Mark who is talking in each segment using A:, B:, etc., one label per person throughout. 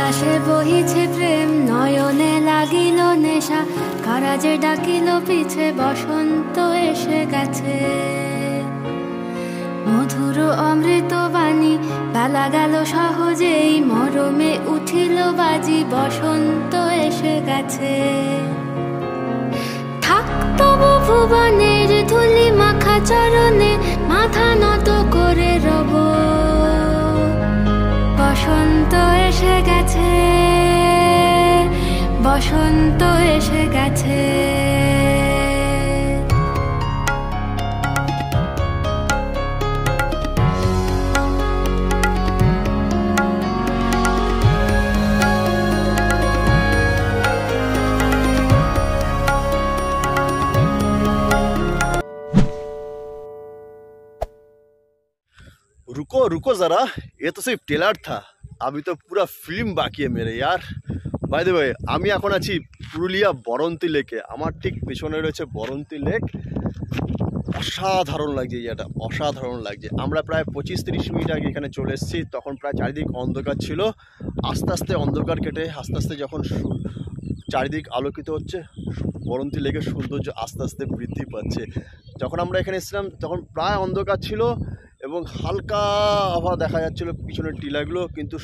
A: বাতাসে বহিছে প্রেম, নয়নে লাগিল নেশা, কারা যে ডাকিল পিছে, বসন্ত এসে গেছে। মধুর অমৃত বাণী, বেলা গেল সহজেই, মরমে উঠিল বাজি, বসন্ত এসে গেছে। থাক তবু ভুবনের ধুলি মাখা চরণে, মাথা নত করে রব, বসন্ত এসে গেছে, বসন্ত এসে গেছে।
B: रुको रुको जरा, ये तो सिर्फ ट्रेलर था, अभी तो पूरा फिल्म बाकी है मेरे यार। बाय द वे আমি এখন আছি পুরুলিয়া বরন্তী লেকে। আমার ঠিক পিছনে রয়েছে বরন্তী লেক। অসাধারণ লাগছে জায়গাটা, অসাধারণ লাগছে। আমরা প্রায় 25-30 মিনিট আগে এখানে চলে এসেছি, তখন প্রায় চারিদিক অন্ধকার ছিল। আস্তে আস্তে অন্ধকার কেটে আস্তে আস্তে যখন চারিদিক আলোকিত হচ্ছে, বরন্তী লেকের সৌন্দর্য আস্তে আস্তে বৃদ্ধি পাচ্ছে। যখন আমরা এখানে এসেছিলাম তখন প্রায় অন্ধকার ছিল এবং হালকা আবহাওয়া দেখা যাচ্ছিলো পিছনের টিলাগুলো, কিন্তু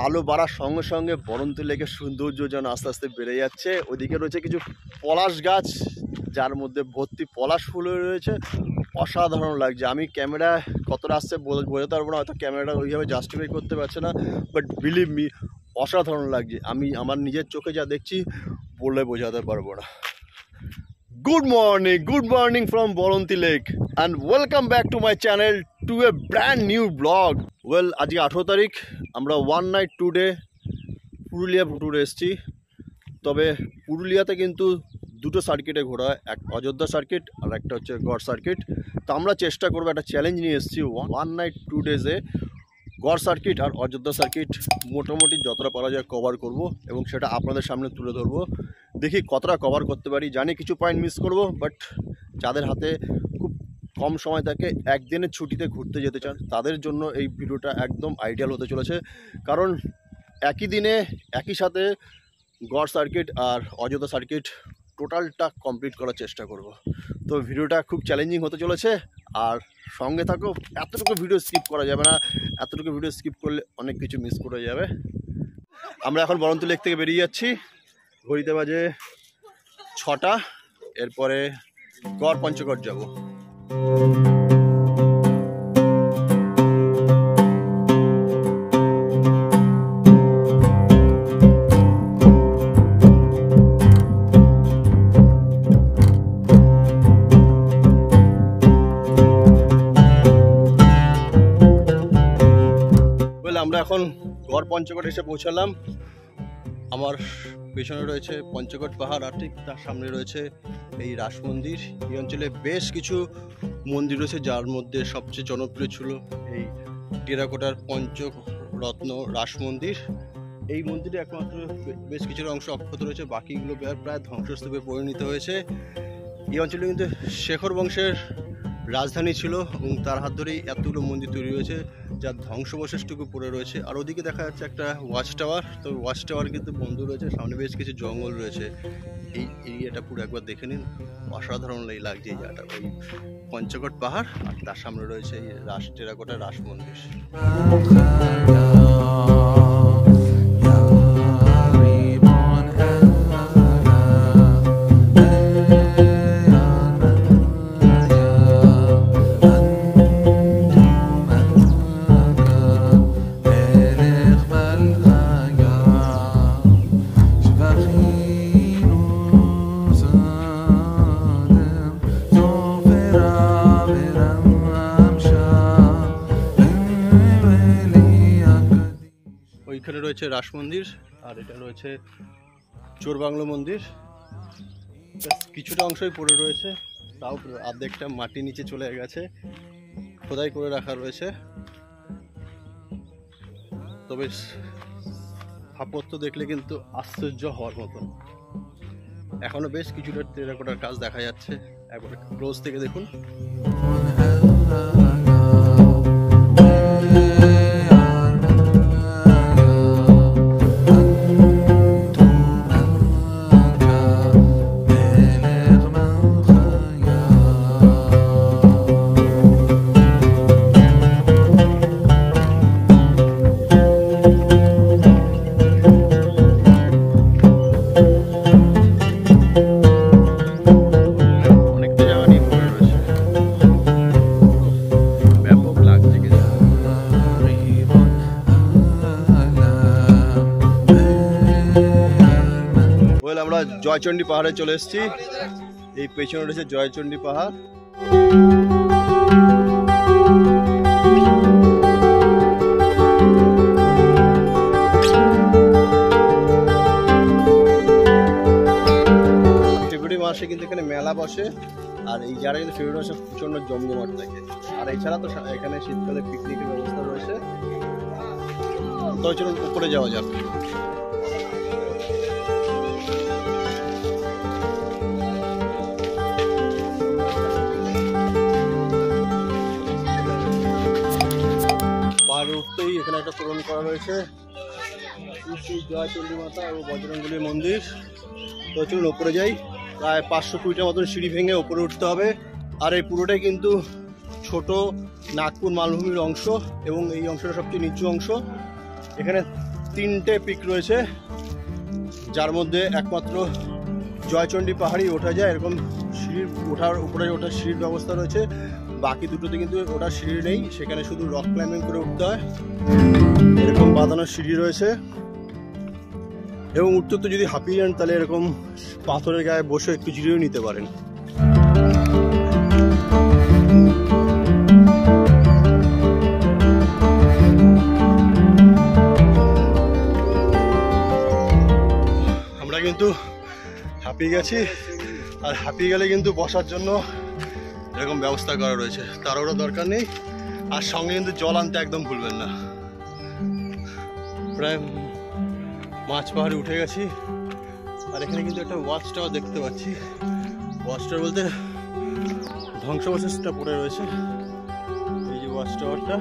B: আলো বাড়ার সঙ্গে সঙ্গে বরন্তী লেকের সৌন্দর্য যেন আস্তে আস্তে বেড়ে যাচ্ছে। ওইদিকে রয়েছে কিছু পলাশ গাছ, যার মধ্যে ভর্তি পলাশ ফুল রয়েছে। অসাধারণ লাগছে। আমি ক্যামেরা কতটা আসছে বোঝাতে পারবো না, হয়তো ক্যামেরাটা ওইভাবে জাস্টিফাই করতে পারছে না, বাট বিলিভ মি অসাধারণ লাগছে। আমি আমার নিজের চোখে যা দেখছি বললে বোঝাতে পারবো না। Good morning from Boronti Lake and welcome back to my channel to a brand new vlog. Well, আজকে 18 তারিখ, আমরা 1 night 2 day পুরুলিয়া ট্যুরে এসেছি। তবে পুরুলিয়াতে কিন্তু দুটো সার্কিটে ঘোরা হয়, এক অযোধ্যা সার্কিট আর একটা হচ্ছে গড় সার্কিট। তো আমরা চেষ্টা করবো, একটা চ্যালেঞ্জ নিয়ে এসেছি 1 night 2 days গড় সার্কিট আর অযোধ্যা সার্কিট মোটামুটি যতটা পারা যায় কভার করব এবং সেটা আপনাদের সামনে তুলে ধরবো। দেখি কতটা কভার করতে পারি। জানি কিছু পয়েন্ট মিস করব, বাট যাদের হাতে খুব কম সময় থাকে, একদিনের ছুটিতে ঘুরতে যেতে চান, তাদের জন্য এই ভিডিওটা একদম আইডিয়াল হতে চলেছে। কারণ একই দিনে একই সাথে গড় সার্কিট আর অযোধ্যা সার্কিট টোটালটা কমপ্লিট করার চেষ্টা করব। তো ভিডিওটা খুব চ্যালেঞ্জিং হতে চলেছে, আর সঙ্গে থাকো। এতটুকু ভিডিও স্কিপ করা যাবে না, এতটুকু ভিডিও স্কিপ করলে অনেক কিছু মিস করে যাবে। আমরা এখন বরন্তী লেক থেকে বেরিয়ে যাচ্ছি। ঘড়িতে বাজে 6টা। এরপরে গড় পঞ্চগড় যাব। আমরা এখন গড় পঞ্চগড় এসে পৌঁছালাম। আমার পেছনে রয়েছে পঞ্চগড় পাহাড়, আর ঠিক তার সামনে রয়েছে এই রাস মন্দির। এই অঞ্চলে বেশ কিছু মন্দির রয়েছে, যার মধ্যে সবচেয়ে জনপ্রিয় ছিল এই টেরাকোটার পঞ্চরত্ন রাস মন্দির। এই মন্দিরে একমাত্র বেশ কিছু অংশ অক্ষত রয়েছে, বাকিগুলো প্রায় ধ্বংসস্তূপে পরিণত হয়েছে। এই অঞ্চলে কিন্তু শেখর বংশের রাজধানী ছিল এবং তার হাত ধরেই এতগুলো মন্দির তৈরি হয়েছে, যার ধ্বংসাবশেষটুকু পড়ে রয়েছে। আর ওদিকে দেখা যাচ্ছে একটা ওয়াচ টাওয়ার। তো ওয়াচ টাওয়ার কিন্তু বন্ধ রয়েছে, সামনে বেশ কিছু জঙ্গল রয়েছে। এই এরিয়াটা পুরো একবার দেখে নিন, অসাধারণ লাগছে এই জায়গাটা। ওই পঞ্চগড় পাহাড় আর তার সামনে রয়েছে এই টেরাকোটা রাস মন্দির। ওইখানে রয়েছে রাস মন্দির, আর এটা রয়েছে চোরবাংলো মন্দির। কিছুটা অংশই পড়ে রয়েছে, তাও অর্ধেকটা মাটি নিচে চলে গেছে, খোদাই করে রাখা রয়েছে। তবে স্থাপত্য দেখলে কিন্তু আশ্চর্য হওয়ার মতন। এখনো বেশ কিছুটা টেরাকোটার কাজ দেখা যাচ্ছে, একবার ক্লোজ থেকে দেখুন। জয়চণ্ডী পাহাড়ে চলে এসেছি। এই পেছনে রয়েছে জয়চণ্ডী পাহাড়। ফেব্রুয়ারি মাসে কিন্তু এখানে মেলা বসে, আর এই জায়গাটা কিন্তু ফেব্রুয়ারি মাসে প্রচন্ড জমজমাট থাকে। আর এছাড়া তো এখানে শীতকালে পিকনিকের ব্যবস্থা রয়েছে। তো চলুন উপরে যাওয়া যাক। পাহাড়ে উঠতেই এখানে একটা তোরণ করা রয়েছে, শ্রী জয়চণ্ডী মাতা ও বজরংবলীর মন্দির। তো চলুন উপরে যাই। প্রায় 500 মতন সিঁড়ি ভেঙে উপরে উঠতে হবে। আর এই পুরোটাই কিন্তু ছোট নাগপুর মালভূমির অংশ, এবং এই অংশটা সবচেয়ে নিচু অংশ। এখানে 3টে পিক রয়েছে, যার মধ্যে একমাত্র জয়চণ্ডী পাহাড়ই ওঠা যায়। এরকম সিঁড়ির উপরে ওঠার সিঁড়ির ব্যবস্থা রয়েছে। বাকি দুটোতে কিন্তু ওটা সিঁড়ি নেই, সেখানে শুধু রক ক্লাইম্বিং করে উঠতে হয়। এরকম বাঁধানো সিঁড়ি রয়েছে, এবং উঠতে তো যদি হাঁপিয়ে যান তাহলে এরকম পাথরের গায়ে বসে একটু জিরিয়েও নিতে পারেন। আমরা কিন্তু হাঁপিয়ে গেছি, আর হাঁপিয়ে গেলে কিন্তু বসার জন্য এরকম ব্যবস্থা করা রয়েছে, তারও দরকার নেই। আর সঙ্গে কিন্তু জল আনতে একদম ভুলবেন না। প্রায় মাছ পাহাড়ে উঠে গেছি, আর এখানে কিন্তু একটা ওয়াচ টাওয়ার দেখতে পাচ্ছি। ওয়াচ টাওয়ার বলতে ধ্বংসাবশেষটা পড়ে রয়েছে। এই যে ওয়াচ টাওয়ারটা,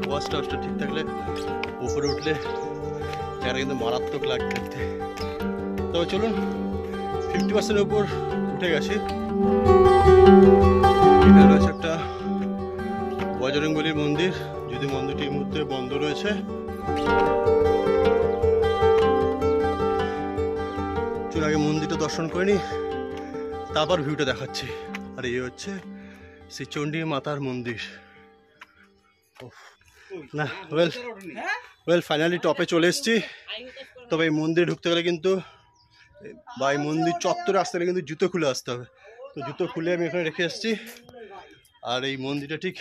B: ওয়াচ টাওয়ারটা ঠিক থাকলে উপরে উঠলে এটা কিন্তু মারাত্মক লাগতে দেখতে। তবে চলুন, 50% উপর উঠে গেছি। এখানে রয়েছে একটা বজরংবলীর মন্দির, যদি মন্দিরটি এই মুহূর্তে বন্ধ রয়েছে। চলুন আগে মন্দিরটা দর্শন করে নি, তারপর ভিউটা দেখাচ্ছি। আর এই হচ্ছে শ্রী চণ্ডী মাতার মন্দির। না ওয়েল ফাইনালি টপে চলে এসেছি। তবে এই মন্দিরে ঢুকতে গেলে কিন্তু, বা এই মন্দির চত্বরে আসতে গেলে কিন্তু জুতো খুলে আসতে হবে। তো জুতো খুলে আমি এখানে রেখে এসেছি। আর এই মন্দিরটা ঠিক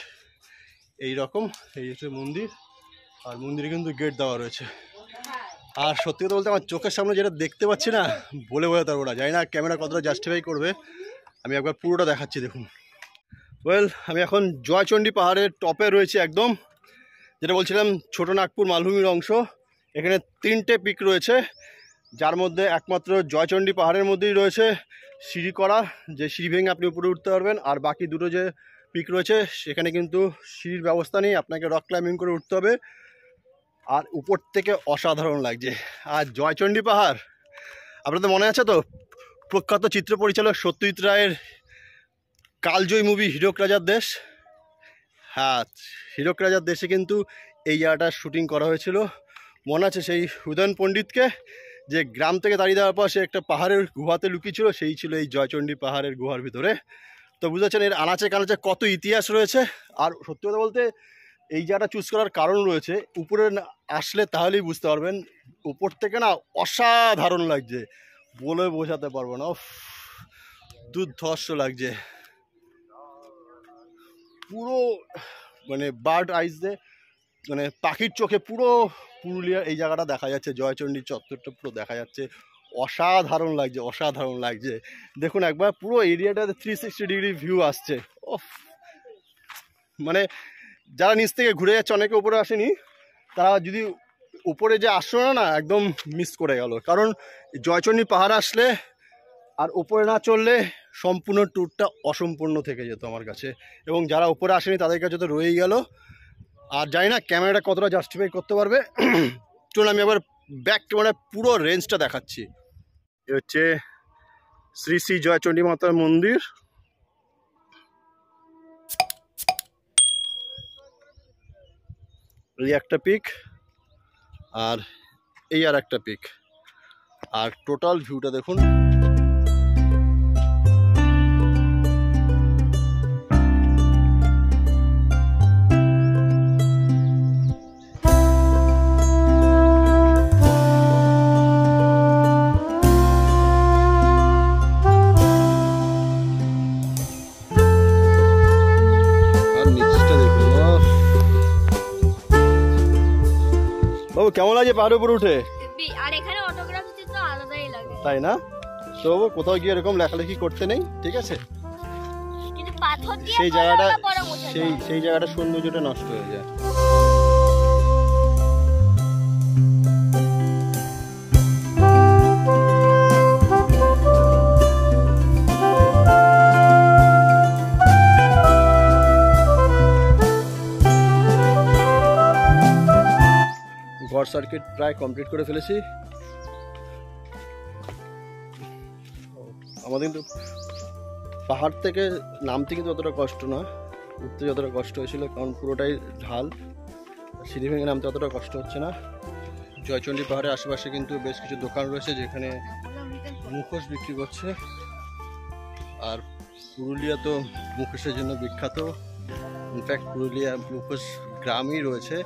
B: এই রকম, এই হচ্ছে মন্দির। আর মন্দিরে কিন্তু গেট দেওয়া রয়েছে। আর সত্যি কথা বলতে আমার চোখের সামনে যেটা দেখতে পাচ্ছি না, বলে বোঝাতে পারবো না। জানি না ক্যামেরা কতটা জাস্টিফাই করবে, আমি একবার পুরোটা দেখাচ্ছি দেখুন। ওয়েল, আমি এখন জয়চণ্ডী পাহাড়ের টপে রয়েছি একদম, যেটা বলছিলাম ছোট নাগপুর মালভূমির অংশ। এখানে 3টে পিক রয়েছে, যার মধ্যে একমাত্র জয়চণ্ডী পাহাড়ের মধ্যেই রয়েছে সিঁড়ি করা, যে সিঁড়ি ভেঙে আপনি উপরে উঠতে পারবেন। আর বাকি দুটো যে পিক রয়েছে সেখানে কিন্তু সিঁড়ির ব্যবস্থা নেই, আপনাকে রক ক্লাইম্বিং করে উঠতে হবে। আর উপর থেকে অসাধারণ লাগছে। আর জয়চণ্ডী পাহাড় আপনাদের মনে আছে তো, প্রখ্যাত চিত্র পরিচালক সত্যজিৎ রায়ের কালজয়ী মুভি হীরক রাজার দেশ। হ্যাঁ, হীরক রাজার দেশে কিন্তু এই জায়গাটার শুটিং করা হয়েছিল। মনে আছে সেই উদয়ন পণ্ডিতকে, যে গ্রাম থেকে দাঁড়িয়ে দেওয়ার পর সে একটা পাহাড়ের গুহাতে লুকিয়েছিল, সেই ছিল এই জয়চণ্ডী পাহাড়ের গুহার ভিতরে। তো বুঝেছেন এর আনাচে কানাচে কত ইতিহাস রয়েছে। আর সত্যি কথা বলতে এই জায়গাটা চুজ করার কারণ রয়েছে, উপরে আসলে তাহলেই বুঝতে পারবেন। উপর থেকে না অসাধারণ লাগছে, বলে বোঝাতে পারবো না। দুর্ধর্ষ লাগছে পুরো, মানে বার্ড আইজে, মানে পাখির চোখে পুরো পুরুলিয়ার এই জায়গাটা দেখা যাচ্ছে। জয়চণ্ডী চত্বরটা পুরো দেখা যাচ্ছে। অসাধারণ লাগছে, অসাধারণ লাগছে। দেখুন একবার পুরো এরিয়াটাতে 360 ডিগ্রি ভিউ আসছে। মানে যারা নিচ থেকে ঘুরে যাচ্ছে, অনেকে উপরে আসেনি, তারা যদি উপরে যে আসলো না, একদম মিস করে গেল। কারণ জয়চণ্ডী পাহাড় আসলে আর উপরে না চললে সম্পূর্ণ ট্যুরটা অসম্পূর্ণ থেকে যেত আমার কাছে। এবং যারা উপরে আসেনি তাদের কাছে তো রয়েই গেল। আর জানি না ক্যামেরাটা কতটা জাস্টিফাই করতে পারবে। চলুন আমি আবার ব্যাক ক্যামেরায় পুরো রেঞ্জটা দেখাচ্ছি। এ হচ্ছে শ্রী শ্রী জয়চণ্ডী মাতার মন্দির। এই একটা পিক, আর এই আর একটা পিক, আর টোটাল ভিউটা দেখুন। কেমন লাগে পাহাড়ের উপর উঠে?
A: আর এখানে অটোগ্রাফ দিতে তো আলাদাই লাগে,
B: তাই না? তো কোথাও গিয়ে এরকম লেখালেখি করতে নেই, ঠিক আছে?
A: কিন্তু পাথর দিয়ে
B: সেই জায়গাটা সৌন্দর্যটা নষ্ট হয়ে যায়। গড় সার্কিট প্রায় কমপ্লিট করে ফেলেছি। আমাদের কিন্তু পাহাড় থেকে নামতে কিন্তু অতটা কষ্ট না, উঠতে যতটা কষ্ট হয়েছিল, কারণ পুরোটাই ঢাল। সিঁড়ি ভেঙে নামতে অতটা কষ্ট হচ্ছে না। জয়চণ্ডী পাহাড়ের আশেপাশে কিন্তু বেশ কিছু দোকান রয়েছে যেখানে মুখোশ বিক্রি করছে। আর পুরুলিয়া তো মুখোশের জন্য বিখ্যাত। ইনফ্যাক্ট পুরুলিয়া মুখোশ গ্রামই রয়েছে,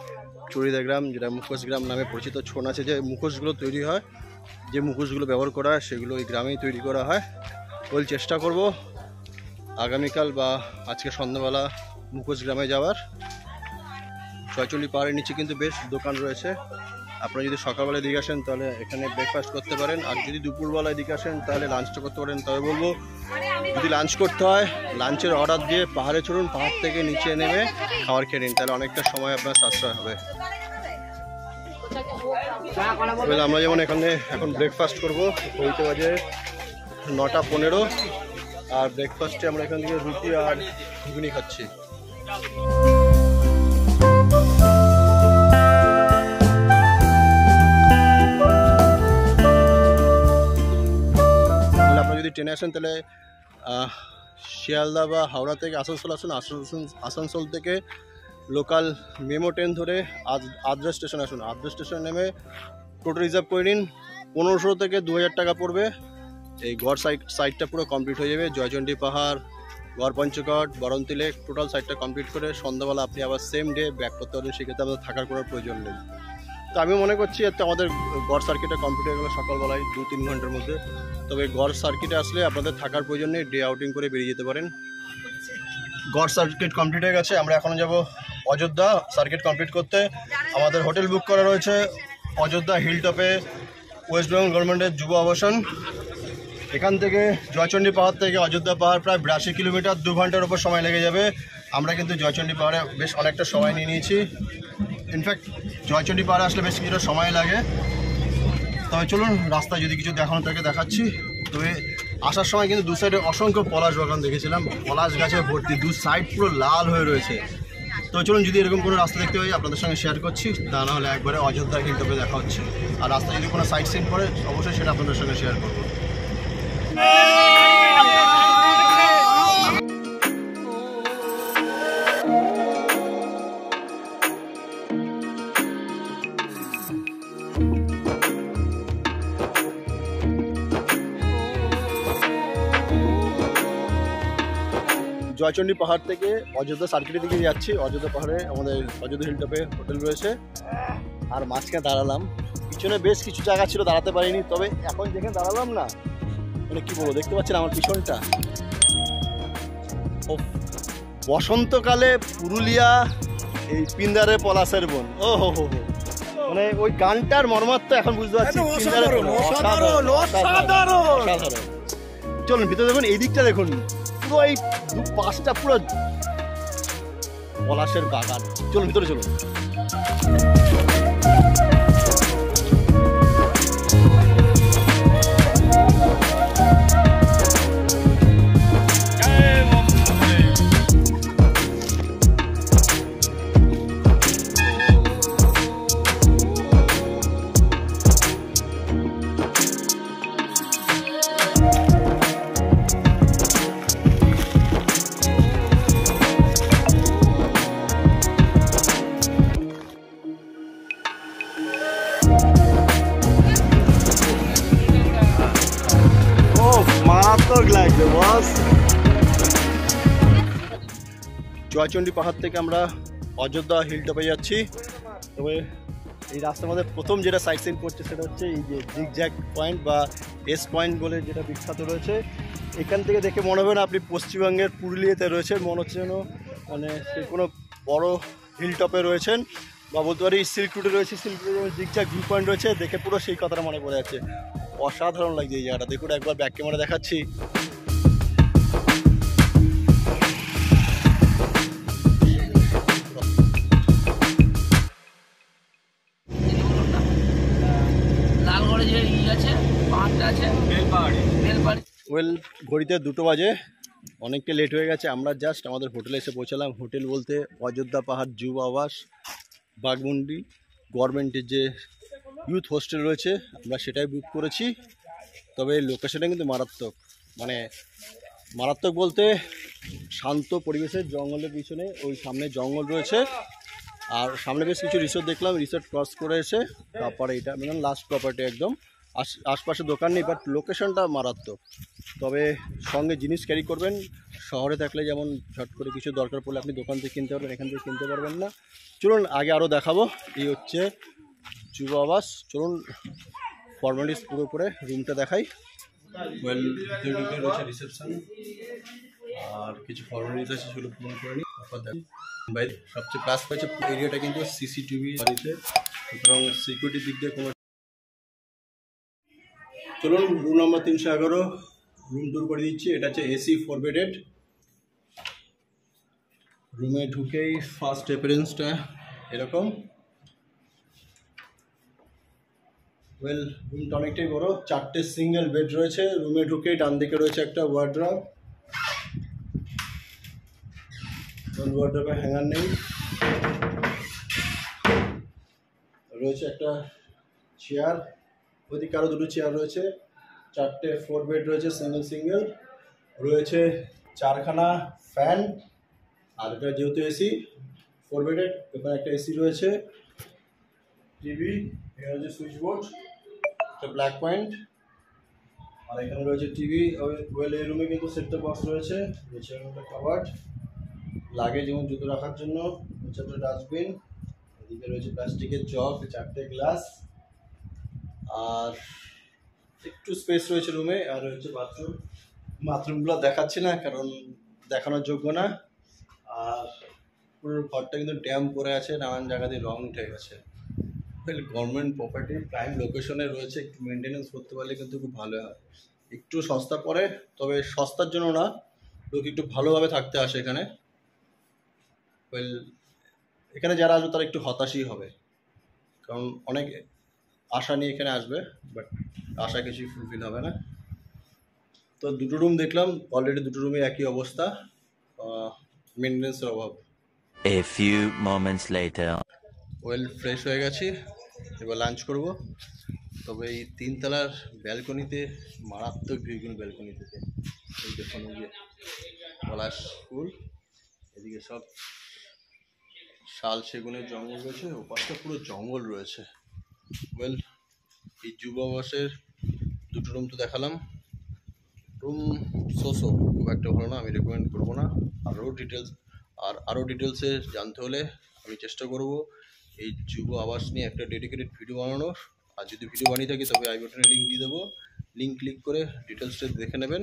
B: চড়িদা গ্রাম, যেটা মুখোশ গ্রাম নামে পরিচিত। ছৌ নাচে যে মুখোশগুলো তৈরি হয়, যে মুখোশগুলো ব্যবহার করা হয়, সেগুলো এই গ্রামেই তৈরি করা হয়। ওই চেষ্টা করব আগামীকাল বা আজকে সন্ধ্যাবেলা মুখোশ গ্রামে যাওয়ার। জয়চণ্ডী পাহাড়ের নিচে কিন্তু বেশ দোকান রয়েছে। আপনারা যদি সকালবেলায় দিকে আসেন তাহলে এখানে ব্রেকফাস্ট করতে পারেন, আর যদি দুপুরবেলায় দিকে আসেন তাহলে লাঞ্চটা করতে পারেন। তবে বলবো যদি লাঞ্চ করতে হয়, লাঞ্চের অর্ডার দিয়ে পাহাড়ে চড়ুন, পাহাড় থেকে নিচে নেমে খাবার খেয়ে নিন, তাহলে অনেকটা সময় আপনার সাশ্রয় হবে। আমরা যেমন এখানে এখন ব্রেকফাস্ট করবো, হইতে বাজে 9:15, আর ব্রেকফাস্টে আমরা এখান থেকে রুটি আর ঘুগনি খাচ্ছি। আপনারা যদি ট্রেনে আসেন তাহলে শিয়ালদা বা হাওড়া থেকে আসানসোল আসুন, আসানসোল থেকে লোকাল মেমো ট্রেন ধরে আদ্রা স্টেশন আসুন। আদ্রা স্টেশন নেমে টোটো রিজার্ভ করে নিন, 1500 থেকে 2000 টাকা পড়বে। এই গড় সাইডটা পুরো কমপ্লিট হয়ে যাবে। জয়চণ্ডী পাহাড়, গড় পঞ্চকট, বরন্তি লেক, টোটাল সাইডটা কমপ্লিট করে সন্ধ্যাবেলা আপনি আবার সেম ডে ব্যাক করতে পারবেন। সেক্ষেত্রে আমাদের থাকার কোনো প্রয়োজন নেই। তো আমি মনে করছি এতে আমাদের গড় সার্কিটটা কমপ্লিট হয়ে গেলো সকালবেলায় 2-3 ঘন্টার মধ্যে। তবে গড় সার্কিটে আসলে আপনাদের থাকার প্রয়োজন নেই, ডে আউটিং করে বেরিয়ে যেতে পারেন। গড় সার্কিট কমপ্লিট হয়ে গেছে, আমরা এখন যাব অযোধ্যা সার্কিট কমপ্লিট করতে। আমাদের হোটেল বুক করা রয়েছে অযোধ্যা হিল টপে, ওয়েস্ট বেঙ্গল গভর্নমেন্টের যুব আবাসন। এখান থেকে জয়চণ্ডী পাহাড় থেকে অযোধ্যা পাহাড় প্রায় 82 কিলোমিটার, 2 ঘন্টার উপর সময় লেগে যাবে। আমরা কিন্তু জয়চণ্ডী পাহাড়ে বেশ অনেকটা সময় নিয়ে নিয়েছি। ইনফ্যাক্ট জয়চণ্ডী পাহাড়ে আসলে বেশ কিছুটা সময় লাগে। তবে চলুন রাস্তায় যদি কিছু দেখানো থাকে দেখাচ্ছি। তবে আসার সময় কিন্তু দু সাইডে অসংখ্য পলাশ বাগান দেখেছিলাম, পলাশ গাছে ভর্তি, দু সাইড পুরো লাল হয়ে রয়েছে। তো চলুন যদি এরকম কোনো রাস্তা দেখতে পাই আপনাদের সঙ্গে শেয়ার করছি, তা নাহলে একবারে অযোধ্যা হিল টপে দেখা হচ্ছে। আর রাস্তায় যদি কোনো সাইট সিন পড়ে অবশ্যই সেটা আপনাদের সঙ্গে শেয়ার করবো। জয়চণ্ডী পাহাড় থেকে অযোধ্যা সার্কিটের দিকে যাচ্ছি। অযোধ্যা পাহাড়ে আমাদের অযোধ্যা হিল টপে হোটেল রয়েছে। আর মাঝখানে দাঁড়ালাম, পিছনে বেশ কিছু জায়গা ছিল দাঁড়াতে পারিনি, তবে এখন যেখানে দাঁড়ালাম না, মানে কি বলবো, দেখতে পাচ্ছেন আমার পিছনটা, বসন্তকালে পুরুলিয়া এই পিন্দারে পলাশের বন। ও হো হো হো, মানে ওই গানটার মর্মার্থ এখন বুঝতে পারছি। চলুন ভিতরে দেখুন, এই দিকটা দেখুন, পুরো এই 5টা পুরো পলাশের বাগান। চলুন ভিতরে চলুন। জয়চণ্ডী পাহাড় থেকে আমরা অযোধ্যা হিল টপে যাচ্ছি। তবে এই রাস্তার মধ্যে প্রথম যেটা সাইট সিন করছে সেটা হচ্ছে এই যে জিগজ্যাগ পয়েন্ট বা এস পয়েন্ট বলে যেটা বিখ্যাত রয়েছে। এখান থেকে দেখে মনে হবে না আপনি পশ্চিমবঙ্গের পুরুলিয়াতে রয়েছেন, মনে হচ্ছে যেন মানে সে কোনো বড় হিল টপে রয়েছেন। বা বলতে পারি সিল্ক রুটে রয়েছে। সিল্ক রুটের জিগজ্যাগ ভিউ পয়েন্ট রয়েছে, দেখে পুরো সেই কথাটা মনে পড়ে যাচ্ছে। অসাধারণ লাগছে এই জায়গাটা। দেখুন একবার ব্যাক ক্যামেরা দেখাচ্ছি। ওয়েল, ঘড়িতে 2টো বাজে, অনেকটা লেট হয়ে গেছে। আমরা জাস্ট আমাদের হোটেলে এসে পৌঁছালাম। হোটেল বলতে অযোধ্যা পাহাড় যুব আবাস বাঘমুন্ডি গভর্নমেন্টের যে ইউথ হোস্টেল রয়েছে, আমরা সেটাই বুক করেছি। তবে লোকেশনটা কিন্তু মারাত্মক, মানে মারাত্মক বলতে শান্ত পরিবেশের, জঙ্গলের পিছনে ওই সামনে জঙ্গল রয়েছে। আর সামনে বেশ কিছু রিসোর্ট দেখলাম। রিসোর্ট ক্রস করে এসে তারপরে এটা মানে লাস্ট প্রপার্টি একদম। আশপাশে দোকান নেই, বাট লোকেশনটা মারাত্মক। তবে সঙ্গে জিনিস ক্যারি করবেন। শহরে থাকলে যেমন ঝট করে কিছু দরকার পড়লে আপনি দোকান থেকে কিনতে পারবেন, এখান থেকে কিনতে পারবেন না। চলুন আগে আরও দেখাবো। এই হচ্ছে যুব আবাস। চলুন ফর্মালিটিস পুরো করে রুমটা দেখাই। ওয়েল, রয়েছে রিসেপশন আর কিছু ফর্মালিটিস আছে, সেগুলো পূরণ করে নিই। তারপর বাইরে সবচেয়ে প্লাস হয়েছে এরিয়াটা কিন্তু সিসিটিভি বাড়িতে, সুতরাং সিকিউরিটির দিক দিয়ে কোনো। চলুন রুম নম্বর 311 রুম ট্যুর করে দিচ্ছি। এটা হচ্ছে এসি 4 বেডেড। রুমে ঢুকেই ফার্স্ট অ্যাপিয়ারেন্সটা এরকম। ওয়েল, রুমটা অনেকটাই বড়, 4টে সিঙ্গেল বেড রয়েছে। রুমে ঢুকেই ডান দিকে রয়েছে একটা ওয়ার্ড্রপ। ওয়ার্ড্রপে হ্যাঙ্গার নেই। রয়েছে একটা চেয়ার, ওদিকে আরও 2টো চেয়ার রয়েছে। 4টে 4 বেড রয়েছে, সিঙ্গেল রয়েছে। 4খানা ফ্যান। আর এটা যেহেতু এসি 4 বেডেড, এখানে একটা এসি রয়েছে। টিভি, এখানে হচ্ছে সুইচ বোর্ড, একটা ব্ল্যাক পয়েন্ট। আর এখানে রয়েছে টিভি। ওয়েল, এই রুমে কিন্তু সেট টপ বক্স রয়েছে। নিচে একটা কাভার্ড, লাগেজ এবং জুতো রাখার জন্য। হচ্ছে একটা ডাস্টবিন। এদিকে রয়েছে প্লাস্টিকের জগ, 4টে গ্লাস। আর একটু স্পেস রয়েছে রুমে। আর হচ্ছে বাথরুম। বাথরুমগুলো দেখাচ্ছি না কারণ দেখানোর যোগ্য না। আর পুরো ঘরটা কিন্তু ড্যাম পড়ে আছে, নানান জায়গা দিয়ে রং উঠে গেছে। গভর্নমেন্ট প্রপার্টি প্রাইম লোকেশনে রয়েছে, একটু মেনটেনেন্স করতে পারলে কিন্তু খুব ভালো হয়। একটু সস্তা পড়ে, তবে সস্তার জন্য না, লোক একটু ভালোভাবে থাকতে আসে এখানে। ওয়েল, এখানে যারা আসবে তারা একটু হতাশই হবে, কারণ অনেক আশা নিয়ে এখানে আসবে, বাট আশা কিছুই ফুলফিল হবে না। তো 2টো রুম দেখলাম, অলরেডি 2টো রুমে একই অবস্থা, মেনটেনেন্সের অভাব।
C: A few moments later.
B: Well, fresh হয়ে গেছি, এবার লাঞ্চ করব। তবে এই 3 তলার ব্যালকনিতে মারাত্মক ভিউ, কিন্তু ব্যালকনি থেকে এই দেখুন, এই যে পলাশ ফুল, এদিকে সব শাল সেগুনের জঙ্গল রয়েছে, ওপাশটা পুরো জঙ্গল রয়েছে। ওয়েল, এই যুব আবাসের 2টো রুম তো দেখালাম। রুম খুব একটা ভালো না, আমি রেকমেন্ড করবো না। আরও ডিটেলসে জানতে হলে আমি চেষ্টা করব এই যুব আবাস নিয়ে একটা ডেডিকেটেড ভিডিও বানানোর। আর যদি ভিডিও বানিয়ে থাকি তবে আই বাটনে লিঙ্ক দিয়ে দেবো, লিঙ্ক ক্লিক করে ডিটেলসটা দেখে নেবেন।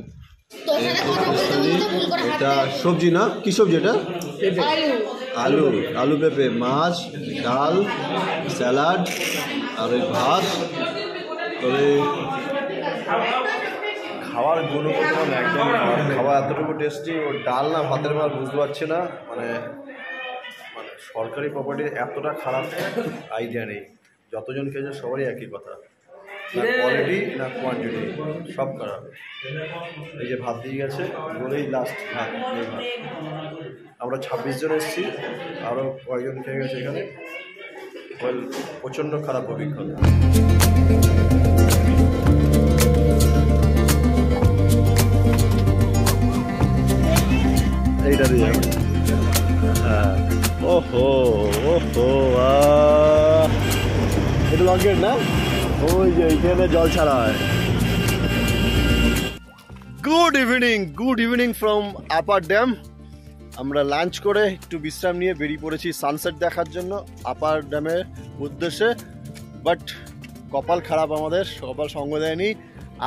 B: এটা সবজি না, কি সবজি এটা? আলু, আলু পেঁপে, মাছ, ডাল, স্যালাড আর ওই ভাত। তবে খাওয়ার গুণগত একদম, খাওয়া এতটুকু টেস্টি। ও ডাল না ভাতের মাল বুঝতে পারছি না, মানে সরকারি প্রপার্টি এতটা খারাপ আইডিয়া নেই। যতজন খেয়েছে সবারই একই কথা, না কোয়ালিটি না কোয়ান্টিটি, সব খারাপ। এই যে ভাত দিয়ে গেছে বলেই লাস্ট ভাত, এই ভাত। আমরা 26 জন এসেছি, আরও কয়েকজন খেয়ে গেছে এখানে। প্রচণ্ড খারাপ অভিজ্ঞতা। এইটা দিয়ে হ্যাঁ, ওহো ওহো, এটা লঙ্কের না, ওই যে এইখানে জল ছাড়া হয়। Good evening from upper dam. আমরা লাঞ্চ করে একটু বিশ্রাম নিয়ে বেরিয়ে পড়েছি সানসেট দেখার জন্য আপার ড্যামের উদ্দেশ্যে। বাট কপাল খারাপ আমাদের, কপাল সঙ্গ দেয়নি।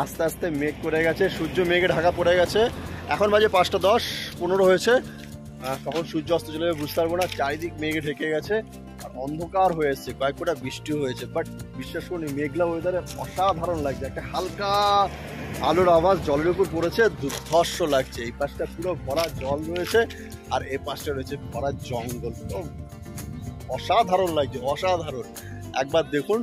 B: আস্তে আস্তে মেঘ করে গেছে, সূর্য মেঘে ঢাকা পড়ে গেছে। এখন বাজে 5টা 10, 15 হয়েছে। কখন সূর্য অস্ত চলে যাবে বুঝতে পারবো না। চারিদিক মেঘে ঢেকে গেছে, আর অন্ধকার হয়ে এসছে, কয়েক ফোঁটা বৃষ্টি হয়েছে, বাট বিশ্বাস করুন মেঘলা ওয়েদারে অসাধারণ লাগছে। একটা হালকা আলোর আওয়াজ জলের উপর পড়েছে, দুর্ধর্ষ লাগছে। এই পাশটা পুরো ভরা জল রয়েছে আর এই পাশটা রয়েছে ভরা জঙ্গল। তো অসাধারণ লাগছে, অসাধারণ। একবার দেখুন।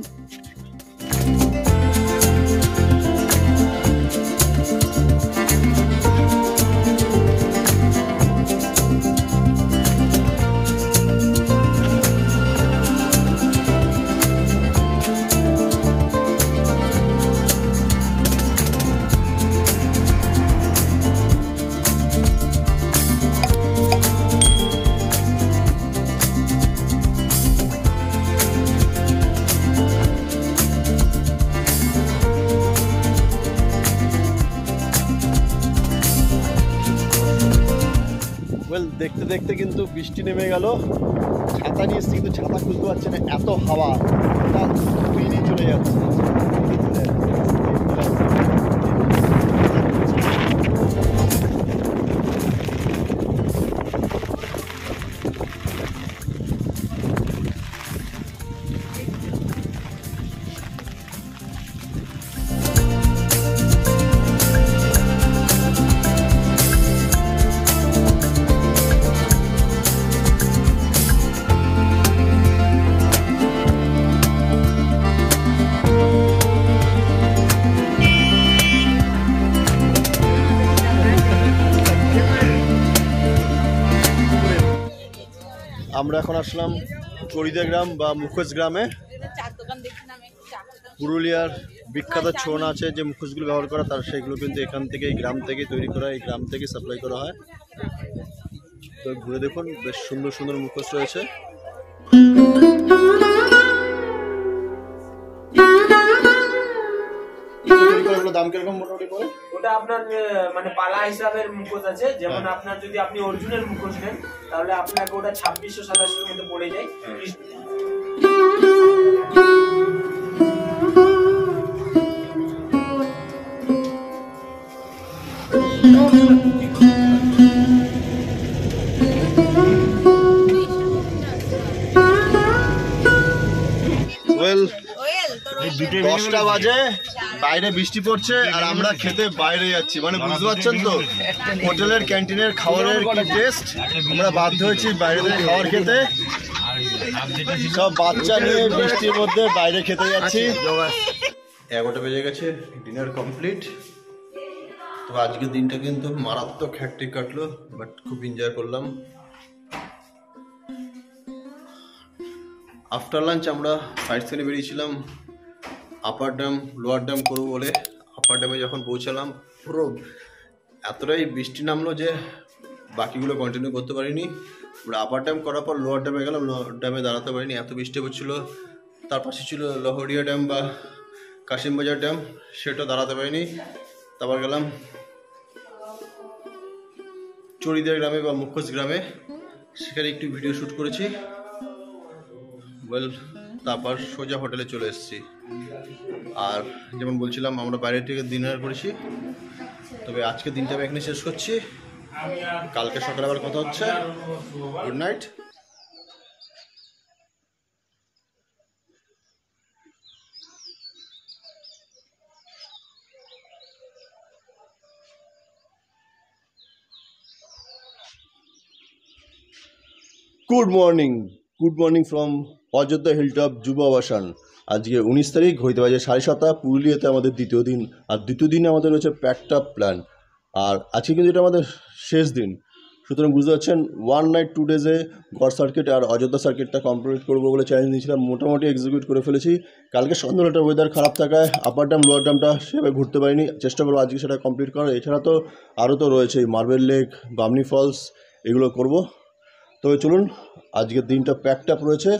B: দেখতে দেখতে কিন্তু বৃষ্টি নেমে গেল। ছাতা নিয়ে এসছি কিন্তু ছাতা খুলতে পারছে না, এত হাওয়া, নিয়ে চলে যাচ্ছে। আমরা এখন আসলাম চড়িদা গ্রাম বা মুখোশ গ্রামে। পুরুলিয়ার বিখ্যাত ছৌ নাচে যে মুখোশগুলো ব্যবহার করা, তার সেগুলো কিন্তু এখান থেকে, এই গ্রাম থেকে তৈরি করা, এই গ্রাম থেকে সাপ্লাই করা হয়। তো ঘুরে দেখুন, বেশ সুন্দর সুন্দর মুখোশ রয়েছে। দাম কিরকম মোটামুটি পড়ে?
D: ওটা আপনার মানে পালা হিসাবের মুখোশ আছে। যেমন আপনার যদি আপনি অর্জুনের মুখোশ নেন তাহলে আপনাকে ওটা 2627 মধ্যে পড়ে যায়।
B: ওয়েল 10টা বাজে, বাইরে বৃষ্টি পড়ছে আর আমরা খেতে বাইরে যাচ্ছি। মানে বুঝতে পারছেন তো হোটেলের ক্যান্টিনের খাবারের কি টেস্ট। আমরা বাধ্য হয়েছি বাইরে থেকে খাবার খেতে। সব বাচ্চা নিয়ে বৃষ্টির মধ্যে বাইরে খেতে যাচ্ছি। 11টা বেজে গেছে, ডিনার কমপ্লিট। তো আজকের দিনটা কিন্তু মারাত্মক হ্যাট্রিক কাটলো, বাট খুব এনজয় করলাম। আফটার লাঞ্চ আমরা সাইড সিনে বেরিয়েছিলাম আপার ড্যাম লোয়ার ড্যাম করবো বলে। আপার ড্যামে যখন পৌঁছালাম পুরো এতটাই বৃষ্টি নামলো যে বাকিগুলো কন্টিনিউ করতে পারিনি। আমরা আপার ড্যাম করার পর লোয়ার ড্যামে গেলাম, লোয়ার ড্যামে দাঁড়াতে পারিনি, এত বৃষ্টি হচ্ছিলো। তার পাশে ছিল লহরিয়া ড্যাম বা কাশিমবাজার ড্যাম, সেটা দাঁড়াতে পারিনি। তারপর গেলাম চড়িদা গ্রামে বা মুখোশ গ্রামে, সেখানে একটু ভিডিও শ্যুট করেছি। ওয়েল, তারপর সোজা হোটেলে চলে এসেছি। আর যেমন বলছিলাম আমরা বাইরে থেকে ডিনার করেছি। তবে আজকে দিনটা আমি এখানে শেষ করছি, কালকে সকালে আবার কথা হচ্ছে। Good night. Good morning from Ayodhya hilltop যুব আবাসন। আজকে 19 তারিখ, হইতে বাজে 7:30। পুরুলিয়াতে আমাদের দ্বিতীয় দিন, আর দ্বিতীয় দিনে আমাদের রয়েছে প্যাকড আপ প্ল্যান। আর আজকে কিন্তু এটা আমাদের শেষ দিন, সুতরাং বুঝতে পারছেন 1 নাইট 2 ডেজে গড় সার্কিট আর অযোধ্যা সার্কিটটা কমপ্লিট করবো বলে চ্যালেঞ্জ নিয়েছিলাম। মোটামুটি এক্সিকিউট করে ফেলেছি। কালকে সন্ধ্যাবেলাটা ওয়েদার খারাপ থাকায় আপার ড্যাম লোয়ার ড্যামটা সেভাবে ঘুরতে পারিনি, চেষ্টা করবো আজকে সেটা কমপ্লিট করার। এছাড়া তো আরও তো রয়েছে মার্বেল লেক, বামনি ফলস, এগুলো করব। তবে চলুন, আজকের দিনটা প্যাকড আপ রয়েছে।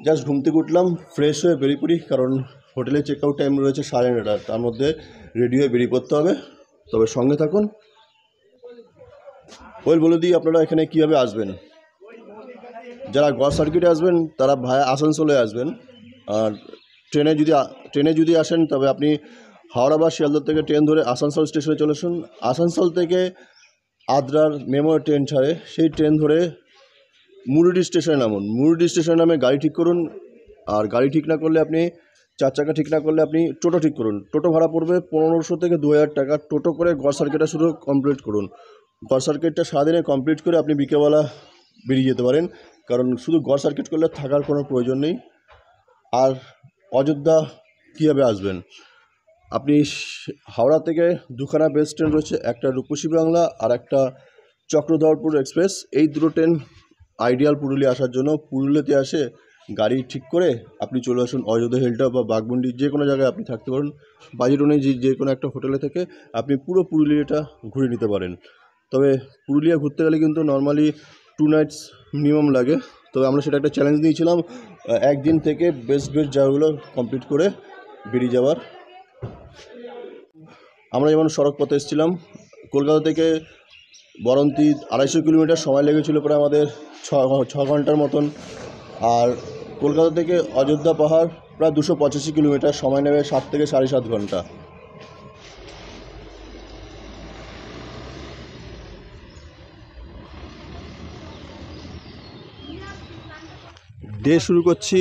B: জাস্ট ঘুম থেকে উঠলাম, ফ্রেশ হয়ে বেরিয়ে পড়ি, কারণ হোটেলে চেক আউট টাইম রয়েছে 9:30, তার মধ্যে রেডি হয়ে বেরিয়ে পড়তে হবে। তবে সঙ্গে থাকুন। বলে দিই আপনারা এখানে কীভাবে আসবেন। যারা গড় সার্কিটে আসবেন তারা ভায়া আসানসোলে আসবেন। আর ট্রেনে যদি আসেন তবে আপনি হাওড়া বা শিয়ালদা থেকে ট্রেন ধরে আসানসোল স্টেশনে চলে আসুন। আসানসোল থেকে আদ্রার মেমো ট্রেন ছাড়ে, সেই ট্রেন ধরে মুরুডি স্টেশনে নামুন। মুরুডি স্টেশনে নামে গাড়ি ঠিক করুন। আর গাড়ি ঠিক না করলে আপনি 4 চাকা ঠিক না করলে আপনি টোটো ঠিক করুন। টোটো ভাড়া পড়বে 1500 থেকে 2000 টাকা। টোটো করে গড় সার্কিটটা শুধু কমপ্লিট করুন। গড় সার্কিটটা সারাদিনে কমপ্লিট করে আপনি বিকেলবেলা বেরিয়ে যেতে পারেন, কারণ শুধু গড় সার্কিট করলে থাকার কোনো প্রয়োজন নেই। আর অযোধ্যা কীভাবে আসবেন, আপনি হাওড়া থেকে দুখানা বেস্ট ট্রেন রয়েছে, একটা রূপসী বাংলা আর একটা চক্রধরপুর এক্সপ্রেস। এই দুটো ট্রেন আইডিয়াল পুরুলিয়া আসার জন্য। পুরুলিয়াতে আসে গাড়ি ঠিক করে আপনি চলে আসুন অযোধ্যা হিলটপ বা বাঘমুন্ডি, যে কোনো জায়গায় আপনি থাকতে পারেন। বাজেট অনুযায়ী যে কোনো একটা হোটেলে থেকে আপনি পুরো পুরুলিয়াটা ঘুরে নিতে পারেন। তবে পুরুলিয়া ঘুরতে গেলে কিন্তু নর্মালি 2 নাইটস মিনিমাম লাগে। তবে আমরা সেটা একটা চ্যালেঞ্জ নিয়েছিলাম, একদিন থেকে বেস্ট জায়গাগুলো কমপ্লিট করে বেরিয়ে যাওয়ার। আমরা যেমন সড়ক পথে এসেছিলাম, কলকাতা থেকে বরন্তি 250 কিলোমিটার, সময় লেগেছিল প্রায় আমাদের 6 ঘন্টার মতন। আর কলকাতা থেকে অযোধ্যা পাহাড় প্রায় 285 কিলোমিটার, সময় নেবে 7 থেকে 7.5 ঘন্টা। ডে শুরু করছি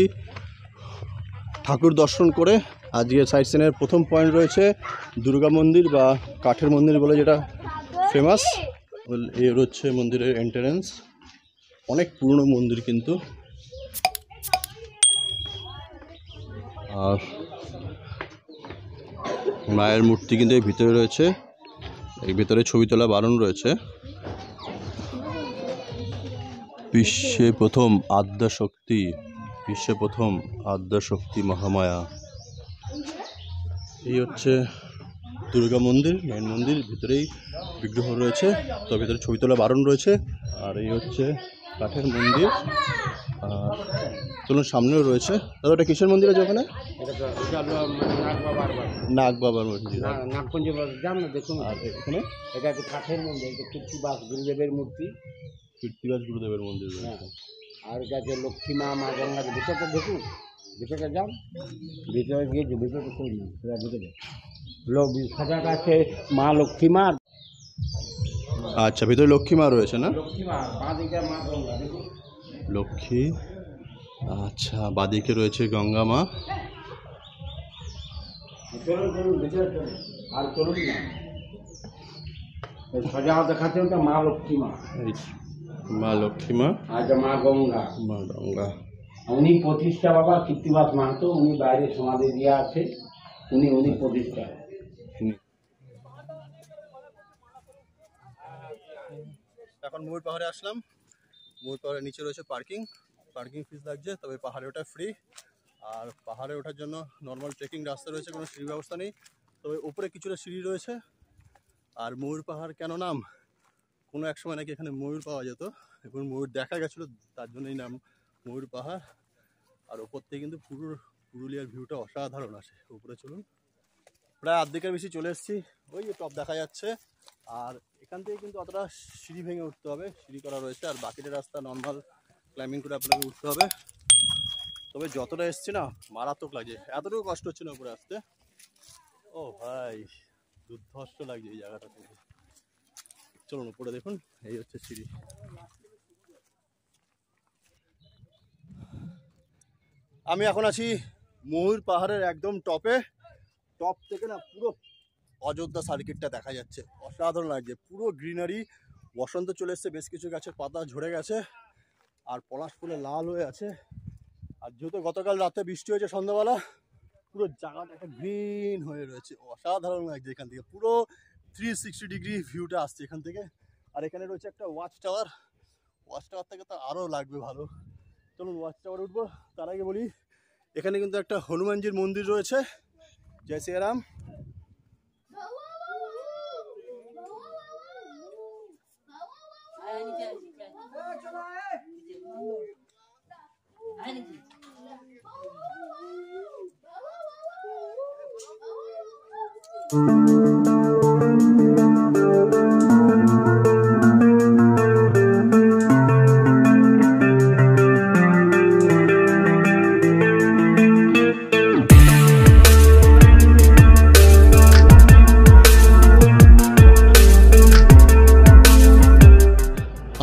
B: ঠাকুর দর্শন করে। আজকে সাইট সিনের প্রথম পয়েন্ট রয়েছে দুর্গা মন্দির বা কাঠের মন্দির বলে যেটা ফেমাস। এর হচ্ছে মন্দিরের এন্ট্রান্স, অনেক পুরনো মন্দির কিন্তু। আর মায়ের মূর্তি কিন্তু এই ভিতরে রয়েছে, এই ভিতরে ছবি তোলা বারণ রয়েছে। বিশ্বে প্রথম আদ্যাশক্তি মহামায়া। এই হচ্ছে দুর্গা মন্দির, মেন মন্দির। ভিতরেই বিগ্রহ রয়েছে, তো ভিতরে ছবি তোলা বারণ রয়েছে। আর এই হচ্ছে কাঠের মন্দির। আর চলুন সামনেও রয়েছে। দাদা ওটা কিসের মন্দির আছে ওখানে? নাগ বাবার মন্দির।
E: দেখুন
B: আর এখানে
E: এটা একটা কাঠের মন্দির, এটা কীর্তিবাস গুরুদেবের মূর্তি।
B: কীর্তিবাস গুরুদেবের মন্দির রয়েছে।
E: আর এটা হচ্ছে লক্ষ্মী মা, মা গঙ্গা। ভিতরটা দেখুন, ভিতরটা যান, ভিতরে গিয়ে ভিতরটা করি ভিতরে সাজাটা আছে মা লক্ষ্মী মা।
B: আচ্ছা, ভিতরে লক্ষ্মী মা রয়েছে না?
E: লক্ষ্মী মা, বাঁদিকে মা গঙ্গা দেখুন।
B: লক্ষ্মী, আচ্ছা, বাঁদিকে রয়েছে গঙ্গা মা।
E: চলুন ভিতরে চলুন, আর চলুন না। সাজা দেখাচ্ছে ওটা মা লক্ষ্মী মা,
B: মা লক্ষ্মী মা
E: আর এটা মা গঙ্গা।
B: মা গঙ্গা।
E: উনি প্রতিষ্ঠা বাবা কীর্তিবাস মাহাতো, উনি বাইরে সমাধি দিয়ে আছে, উনি প্রতিষ্ঠা।
B: এখন ময়ূর পাহাড়ে আসলাম। ময়ূর পাহাড়ের নিচে রয়েছে পার্কিং ফিস লাগছে, তবে পাহাড়ে ওঠা ফ্রি। আর পাহাড়ে ওঠার জন্য নর্মাল ট্রেকিং রাস্তা রয়েছে, কোনো সিঁড়ি ব্যবস্থা নেই, তবে উপরে কিছুটা সিঁড়ি রয়েছে। আর ময়ূর পাহাড় কেন নাম, কোনো এক সময় নাকি এখানে ময়ূর পাওয়া যেত, এখন ময়ূর দেখা গেছিলো, তার জন্যই নাম ময়ূর পাহাড়। আর ওপর থেকে কিন্তু পুরুলিয়ার ভিউটা অসাধারণ আসে। উপরে চলুন, প্রায় অর্ধেকের বেশি চলে এসেছি। ওই যে টপ দেখা যাচ্ছে। আর এখান থেকে কিন্তু অতটা সিঁড়ি ভেঙে উঠতে হবে, সিঁড়ি করা রয়েছে। আর বাকিটা রাস্তা নর্মাল ক্লাইম্বিং করে আপনাকে উঠতে হবে। তবে যতটা এসছি না, মারাত্মক লাগছে, এতটুকু কষ্ট হচ্ছে না উপরে আসতে। ও ভাই, দুর্ধর্ষ লাগছে এই জায়গাটা থেকে। চলুন উপরে দেখুন, এই হচ্ছে সিঁড়ি। আমি এখন আছি ময়ূর পাহাড়ের একদম টপে। টপ থেকে না পুরো অযোধ্যা সার্কিটটা দেখা যাচ্ছে, অসাধারণ লাগছে। পুরো গ্রিনারি, বসন্ত চলে এসছে, বেশ কিছু গাছের পাতা ঝরে গেছে, আর পলাশ ফুলে লাল হয়ে আছে। আর যেহেতু গতকাল রাতে বৃষ্টি হয়েছে সন্ধ্যাবেলা, পুরো জায়গাটা একটা গ্রিন হয়ে রয়েছে, অসাধারণ লাগছে। এখান থেকে পুরো 360 ডিগ্রি ভিউটা আসছে এখান থেকে। আর এখানে রয়েছে একটা ওয়াচ টাওয়ার থেকে তো আরও লাগবে ভালো। চলুন ওয়াচ টাওয়ার উঠবো। তার আগে বলি, এখানে কিন্তু একটা হনুমানজির মন্দির রয়েছে। জয় শ্রীরাম।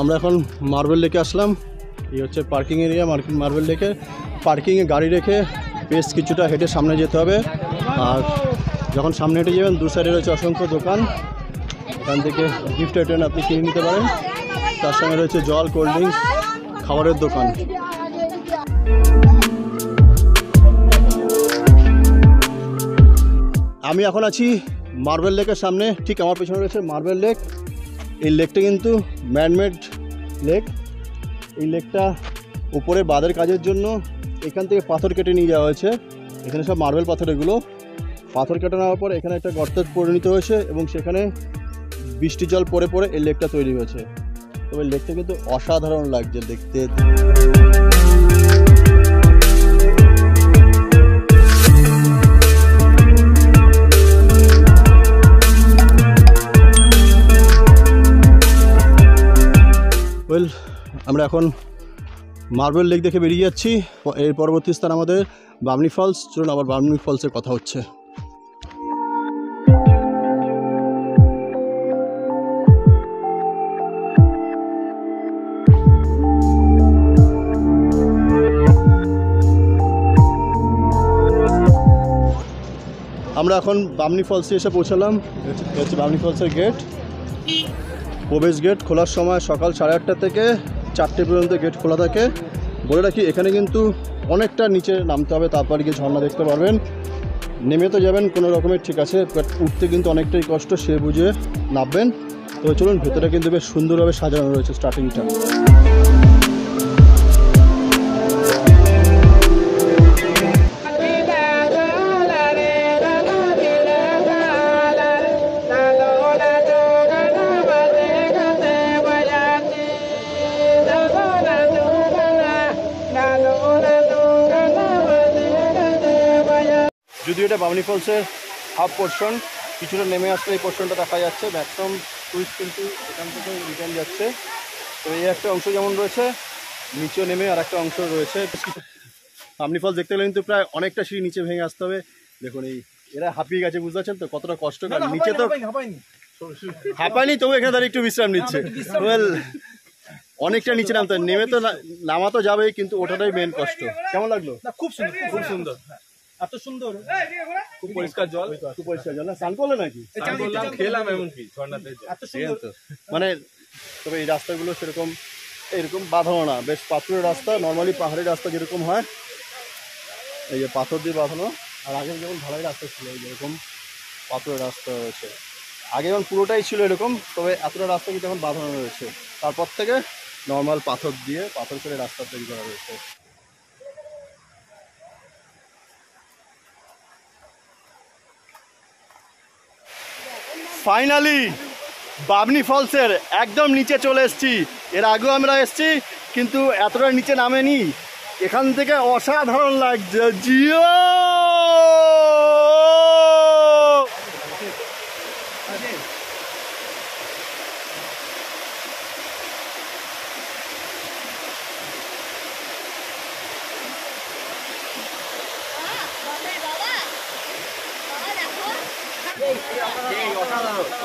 B: আমরা এখন মার্বেল লেকে আসলাম। এই হচ্ছে পার্কিং এরিয়া মার্বেল লেকে। পার্কিংয়ে গাড়ি রেখে বেশ কিছুটা হেঁটে সামনে যেতে হবে। আর যখন সামনে হেঁটে যাবেন দু সাইডে রয়েছে অসংখ্য দোকান, এখান থেকে গিফট আইটেম আপনি কিনে নিতে পারেন। তার সঙ্গে রয়েছে জল, কোল্ড ড্রিঙ্কস, খাবারের দোকান। আমি এখন আছি মার্বেল লেকের সামনে, ঠিক আমার পেছনে রয়েছে মার্বেল লেক। এই লেকটা কিন্তু ম্যানমেড লেক। এই লেকটা উপরে বাঁধের কাজের জন্য এখান থেকে পাথর কেটে নিয়ে যাওয়া হয়েছে। এখানে সব মার্বেল পাথর, এগুলো পাথর কেটে নেওয়ার পর এখানে একটা গর্তে পরিণত হয়েছে এবং সেখানে বৃষ্টির জল পড়ে পড়ে এই লেকটা তৈরি হয়েছে। তবে লেকটা কিন্তু অসাধারণ লাগছে দেখতে। ওয়েল, আমরা এখন মার্বেল লেক দেখে বেরিয়ে যাচ্ছি। এর পরবর্তী স্থান আমাদের বামনি ফলস। চলুন আবার বামনি ফলসের কথা হচ্ছে। আমরা এখন বামনি ফলসে এসে পৌঁছালাম। হচ্ছে বামনি ফলসের গেট, প্রবেশ গেট। খোলার সময় সকাল 8:30 থেকে 4টে পর্যন্ত গেট খোলা থাকে। বলে রাখি এখানে কিন্তু অনেকটা নিচে নামতে হবে, তারপর গিয়ে ঝর্ণা দেখতে পারবেন। নেমে তো যাবেন কোনো রকমের, ঠিক আছে, বাট উঠতে কিন্তু অনেকটাই কষ্ট, সে বুঝে নামবেন। তো চলুন, ভেতরে কিন্তু বেশ সুন্দরভাবে সাজানো রয়েছে স্টার্টিংটা। যদিও এটা বামনি ফলসের হাফ পোর্শন, কিছুটা নেমে আসলে এই পোর্শনটা দেখা যাচ্ছে। ম্যাক্সিমাম টুরিস্ট কিন্তু এখান থেকে রিটার্ন যাচ্ছে। তো এই একটা অংশ যেমন রয়েছে, নিচেও নেমে আর একটা অংশ রয়েছে। বামনি ফলস দেখতে গেলে কিন্তু প্রায় অনেকটা সিঁড়ি নিচে ভেঙে আসতে হবে। দেখুন এই এরা হাঁপিয়ে গেছে, বুঝতে পারছেন তো কতটা কষ্ট। নিচে তো হাঁপায়নি, তবু এখানে দাঁড়িয়ে একটু বিশ্রাম নিচ্ছে। অনেকটা নিচে নামতে, নেমে তো নামা তো যাবেই, কিন্তু ওটাটাই মেন কষ্ট। কেমন লাগলো?
F: খুব সুন্দর, খুব সুন্দর, এত সুন্দর,
D: খুব পরিষ্কার জল,
B: খুব পরিষ্কার জল। না স্নান করলে নাকি?
F: খেলাম এমনকি ঝর্ণাতে, এত সুন্দর।
B: মানে তবে এই রাস্তাগুলো সেরকম এরকম বাঁধানো না, বেশ পাথরের রাস্তা। নর্মালি পাহাড়ি রাস্তা যেরকম হয়, এই যে পাথর দিয়ে বাঁধানো। আর আগে যেমন ঢালাই রাস্তা ছিল, যেরকম পাথরের রাস্তা রয়েছে। আগে যেমন পুরোটাই ছিল এরকম, তবে এতটা রাস্তা কিন্তু এখন বাঁধানো রয়েছে। তারপর থেকে নর্মাল পাথর দিয়ে পাথর করে রাস্তা তৈরি করা রয়েছে। ফাইনালি বামনি ফলসের একদম নিচে চলে এসেছি। এর আগেও আমরা এসেছি, কিন্তু এতটা নিচে নামেনি। এখান থেকে অসাধারণ লাগছে। জিও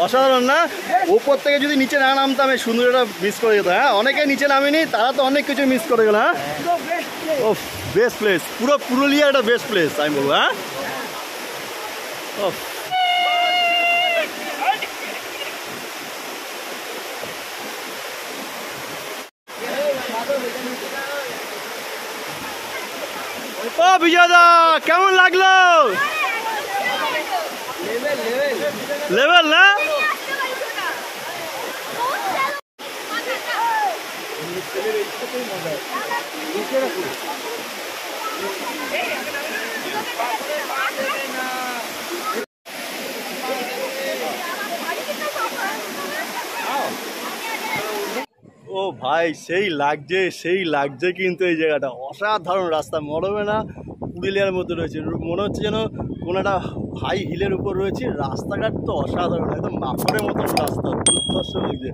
B: অসাধারণ না? উপর থেকে যদি নিচে না নামতাম এই সুন্দরটা মিস করে যেত। হ্যাঁ, অনেকে নিচে নামেনি, তারা তো অনেক কিছু মিস করে গেল। হ্যাঁ, ও বেস্ট প্লেস, পুরো পুরুলিয়া একটা বেস্ট প্লেস আমি বলবো। হ্যাঁ, ও বিজয়দা কেমন লাগলো? লেভেল না? ও ভাই সেই লাগছে কিন্তু এই জায়গাটা অসাধারণ। রাস্তা মরবে না, পুরুলিয়ার মধ্যে রয়েছে, মনে হচ্ছে যেন কোনো একটা হাই হিলের উপর রয়েছে। রাস্তাঘাট তো অসাধারণ, একদম মাফরের মতন রাস্তা, দুর্ধর্ষ লাগছে।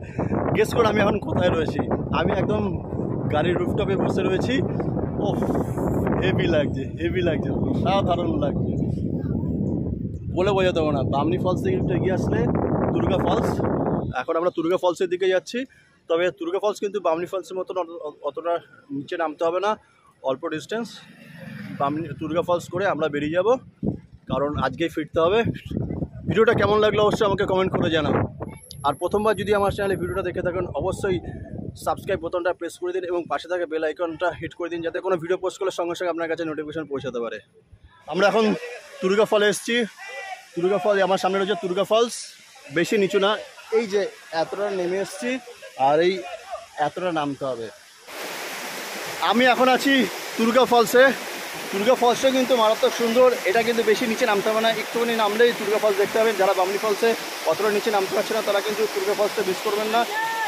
B: গেস করে আমি এখন কোথায় রয়েছি? আমি একদম গাড়ির রুফটপে বসে রয়েছি। ও হেভি লাগছে, অসাধারণ লাগছে, বলে বোঝাতে পারবো না। বামনি ফলস থেকে একটু এগিয়ে আসলে দুর্গা ফলস। এখন আমরা দুর্গা ফলসের দিকে যাচ্ছি। তবে দুর্গা ফলস কিন্তু বামনি ফলসের মতন অতটা নিচে নামতে হবে না, অল্প ডিস্টেন্স। দুর্গা ফলস করে আমরা বেরিয়ে যাব, কারণ আজকেই ফিরতে হবে। ভিডিওটা কেমন লাগলো অবশ্যই আমাকে কমেন্ট করে জানাও। আর প্রথমবার যদি আমার চ্যানেলে ভিডিওটা দেখে থাকেন অবশ্যই সাবস্ক্রাইব বোতামটা প্রেস করে দিন এবং পাশে থাকা বেল আইকনটা হিট করে দিন, যাতে কোনো ভিডিও পোস্ট করলে সঙ্গে সঙ্গে আপনার কাছে নোটিফিকেশন পৌঁছাতে পারে। আমরা এখন দুর্গা ফলে এসেছি। দুর্গা ফল আমার সামনে রয়েছে দুর্গা ফলস, বেশি নিচু না, এই যে এতটা নেমে এসেছি আর এই এতটা নামতে হবে। আমি এখন আছি দুর্গা ফলসে। দুর্গা ফলসটা কিন্তু মারাত্মক সুন্দর, এটা কিন্তু বেশি নিচে নামতে হবে না, একটুখানি নামলেই দুর্গা ফলস দেখতে পাবেন। যারা বামনি ফলসে অতটা নিচে নামতে পারছে না তারা কিন্তু দুর্গা ফলসটা মিস করবেন না।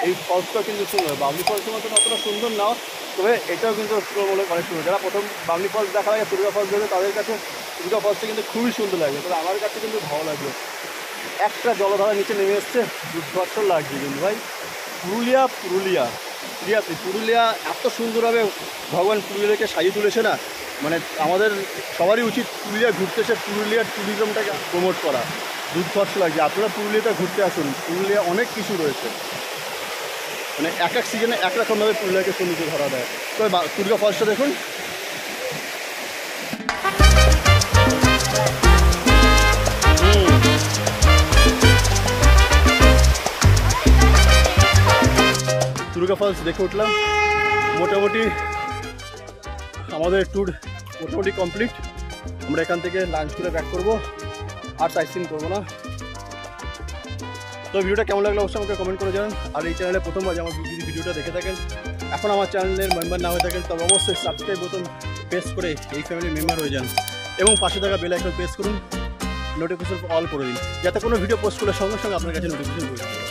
B: এই ফলসটাও কিন্তু সুন্দর, বামনি ফলসের মতন অতটা সুন্দর নাও, তবে এটাও কিন্তু তুলনামূলক অনেক সুন্দর। যারা প্রথম বামনি ফলস দেখা লাগে দুর্গা ফলস দেখবে তাদের কাছে দুর্গা ফলসটা কিন্তু খুবই সুন্দর লাগবে, তবে আমার কাছে কিন্তু ভালো লাগবে। একটা জলধারা নিচে নেমে এসছে, দুর্ধর্ষ লাগছে কিন্তু ভাই। পুরুলিয়া এত সুন্দরভাবে ভগবান পুরুলিয়াকে সাজিয়ে তুলেছে না, মানে আমাদের সবারই উচিত পুরুলিয়া ঘুরতে এসে পুরুলিয়ার ট্যুরিজমটাকে প্রমোট করা। দুর্ধর্ষ লাগছে, আপনারা পুরুলিয়াটা ঘুরতে আসুন, পুরুলিয়া অনেক কিছু রয়েছে, মানে এক এক সিজনে এক রকমভাবে পুরুলিয়াকে সৌন্দর্য ধরা দেয়। তবে দুর্গা ফলসটা দেখুন। দুর্গা ফলস দেখে উঠলাম, মোটামুটি আমাদের ট্যুর মোটামুটি কমপ্লিট। আমরা এখান থেকে লাঞ্চ করে ব্যাক করবো, আর সাইট সিন করবো না। তো ভিডিওটা কেমন লাগলো অবশ্যই আমাকে কমেন্ট করে জানান। আর এই চ্যানেলে প্রথমবার আমার যদি ভিডিওটা দেখে থাকেন, এখন আমার চ্যানেলের মেম্বার না হয়ে থাকেন, তবে অবশ্যই সাবস্ক্রাইব বোতাম প্রেস করে এই ফ্যামিলির মেম্বার হয়ে যান এবং পাশে থাকা বেল আইকন প্রেস করুন, নোটিফিকেশন অল করে দিন, যাতে কোনো ভিডিও পোস্ট করলে সঙ্গে সঙ্গে আপনার কাছে নোটিফিকেশন পৌঁছে যাবে।